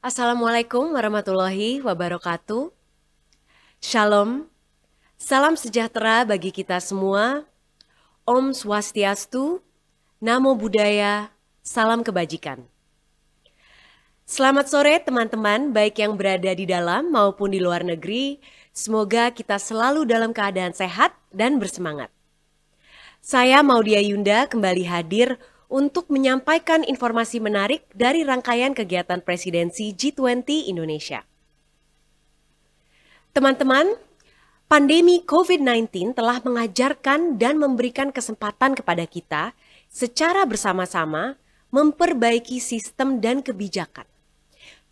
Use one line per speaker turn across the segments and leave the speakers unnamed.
Assalamualaikum warahmatullahi wabarakatuh. Shalom, salam sejahtera bagi kita semua. Om Swastiastu, Namo Buddhaya, salam kebajikan. Selamat sore teman-teman, baik yang berada di dalam maupun di luar negeri. Semoga kita selalu dalam keadaan sehat dan bersemangat. Saya Maudia Yunda kembali hadir untuk menyampaikan informasi menarik dari rangkaian kegiatan presidensi G20 Indonesia. Teman-teman, pandemi COVID-19 telah mengajarkan dan memberikan kesempatan kepada kita secara bersama-sama memperbaiki sistem dan kebijakan,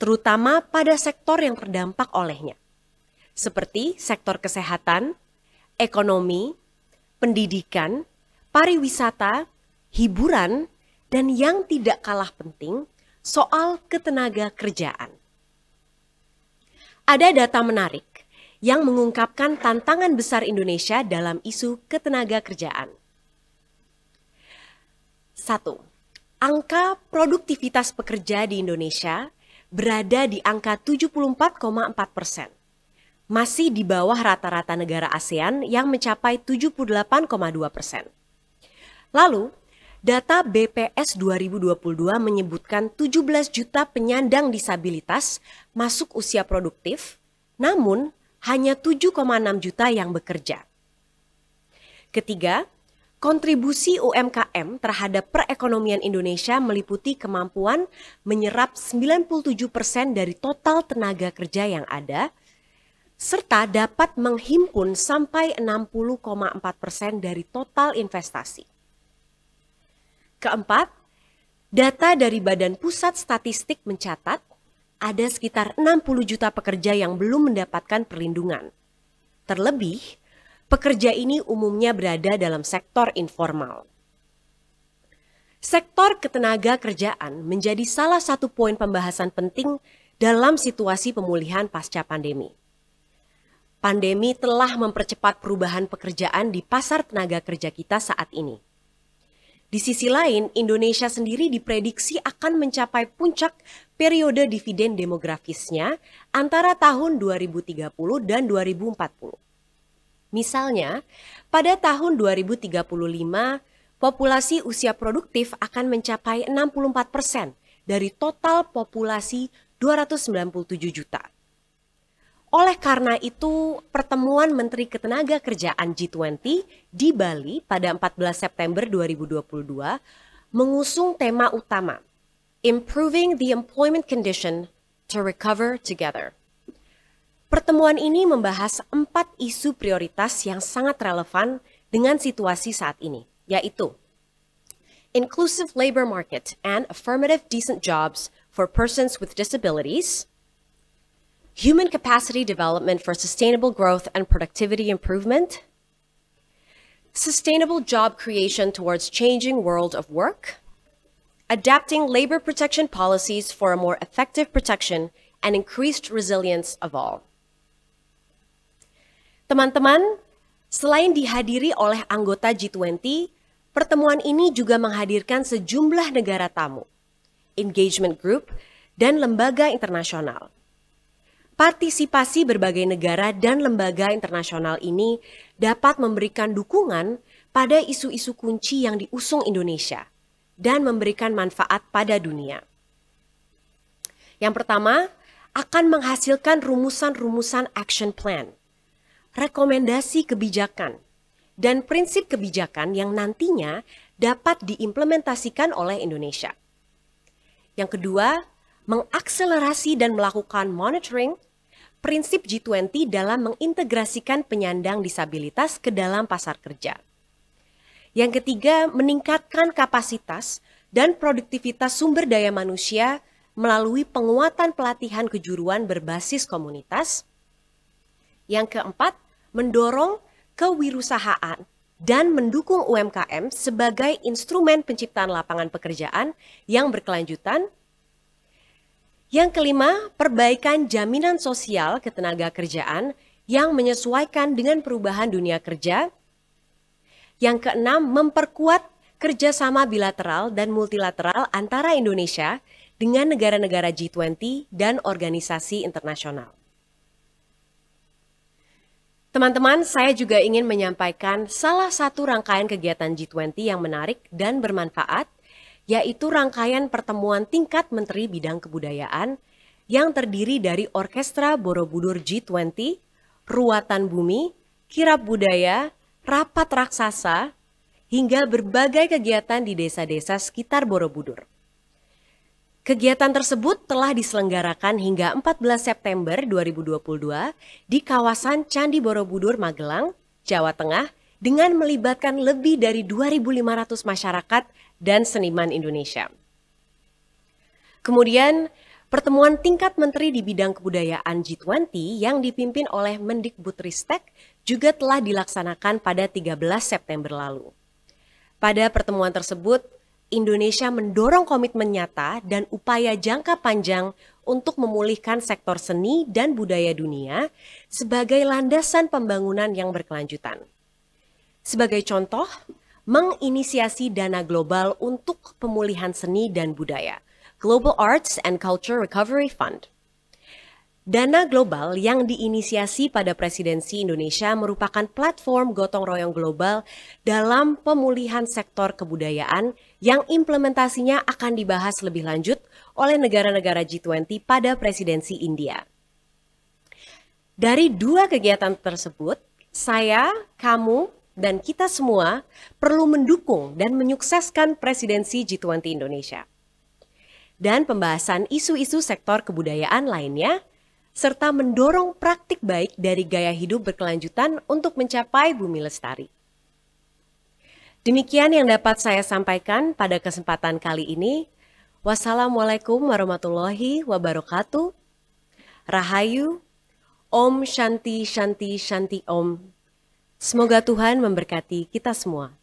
terutama pada sektor yang terdampak olehnya, seperti sektor kesehatan, ekonomi, pendidikan, pariwisata, hiburan, dan yang tidak kalah penting, soal ketenaga kerjaan. Ada data menarik yang mengungkapkan tantangan besar Indonesia dalam isu ketenaga kerjaan. 1. Angka produktivitas pekerja di Indonesia berada di angka 74,4%. Masih di bawah rata-rata negara ASEAN yang mencapai 78,2%. Lalu, data BPS 2022 menyebutkan 17 juta penyandang disabilitas masuk usia produktif, namun hanya 7,6 juta yang bekerja. Ketiga, kontribusi UMKM terhadap perekonomian Indonesia meliputi kemampuan menyerap 97% dari total tenaga kerja yang ada, serta dapat menghimpun sampai 60,4% dari total investasi. Keempat, data dari Badan Pusat Statistik mencatat ada sekitar 60 juta pekerja yang belum mendapatkan perlindungan. Terlebih, pekerja ini umumnya berada dalam sektor informal. Sektor ketenaga kerjaan menjadi salah satu poin pembahasan penting dalam situasi pemulihan pasca pandemi. Pandemi telah mempercepat perubahan pekerjaan di pasar tenaga kerja kita saat ini. Di sisi lain, Indonesia sendiri diprediksi akan mencapai puncak periode dividen demografisnya antara tahun 2030 dan 2040. Misalnya, pada tahun 2035, populasi usia produktif akan mencapai 64% dari total populasi 297 juta. Oleh karena itu, pertemuan Menteri Ketenagakerjaan G20 di Bali pada 14 September 2022 mengusung tema utama, Improving the Employment Condition to Recover Together. Pertemuan ini membahas 4 isu prioritas yang sangat relevan dengan situasi saat ini, yaitu Inclusive Labor Market and Affirmative Decent Jobs for Persons with Disabilities, Human Capacity Development for Sustainable Growth and Productivity Improvement, Sustainable Job Creation Towards Changing World of Work, Adapting Labor Protection Policies for a More Effective Protection and Increased Resilience of All. Teman-teman, selain dihadiri oleh anggota G20, pertemuan ini juga menghadirkan sejumlah negara tamu, engagement group, dan lembaga internasional. Partisipasi berbagai negara dan lembaga internasional ini dapat memberikan dukungan pada isu-isu kunci yang diusung Indonesia dan memberikan manfaat pada dunia. Yang pertama, akan menghasilkan rumusan-rumusan action plan, rekomendasi kebijakan, dan prinsip kebijakan yang nantinya dapat diimplementasikan oleh Indonesia. Yang kedua, mengakselerasi dan melakukan monitoring prinsip G20 dalam mengintegrasikan penyandang disabilitas ke dalam pasar kerja. Yang ketiga, meningkatkan kapasitas dan produktivitas sumber daya manusia melalui penguatan pelatihan kejuruan berbasis komunitas. Yang keempat, mendorong kewirausahaan dan mendukung UMKM sebagai instrumen penciptaan lapangan pekerjaan yang berkelanjutan. Yang kelima, perbaikan jaminan sosial ketenagakerjaan yang menyesuaikan dengan perubahan dunia kerja. Yang keenam, memperkuat kerjasama bilateral dan multilateral antara Indonesia dengan negara-negara G20 dan organisasi internasional. Teman-teman, saya juga ingin menyampaikan salah satu rangkaian kegiatan G20 yang menarik dan bermanfaat, yaitu rangkaian pertemuan tingkat Menteri Bidang Kebudayaan yang terdiri dari Orkestra Borobudur G20, Ruatan Bumi, Kirab Budaya, Rapat Raksasa, hingga berbagai kegiatan di desa-desa sekitar Borobudur. Kegiatan tersebut telah diselenggarakan hingga 14 September 2022 di kawasan Candi Borobudur, Magelang, Jawa Tengah, dengan melibatkan lebih dari 2.500 masyarakat dan seniman Indonesia. Kemudian, pertemuan tingkat menteri di bidang kebudayaan G20 yang dipimpin oleh Mendikbudristek juga telah dilaksanakan pada 13 September lalu. Pada pertemuan tersebut, Indonesia mendorong komitmen nyata dan upaya jangka panjang untuk memulihkan sektor seni dan budaya dunia sebagai landasan pembangunan yang berkelanjutan. Sebagai contoh, menginisiasi dana global untuk pemulihan seni dan budaya, Global Arts and Culture Recovery Fund. Dana global yang diinisiasi pada presidensi Indonesia merupakan platform gotong royong global dalam pemulihan sektor kebudayaan yang implementasinya akan dibahas lebih lanjut oleh negara-negara G20 pada presidensi India. Dari dua kegiatan tersebut, saya, kamu, dan kita semua perlu mendukung dan menyukseskan presidensi G20 Indonesia. Dan pembahasan isu-isu sektor kebudayaan lainnya, serta mendorong praktik baik dari gaya hidup berkelanjutan untuk mencapai bumi lestari. Demikian yang dapat saya sampaikan pada kesempatan kali ini. Wassalamualaikum warahmatullahi wabarakatuh. Rahayu, Om Shanti Shanti Shanti Om. Semoga Tuhan memberkati kita semua.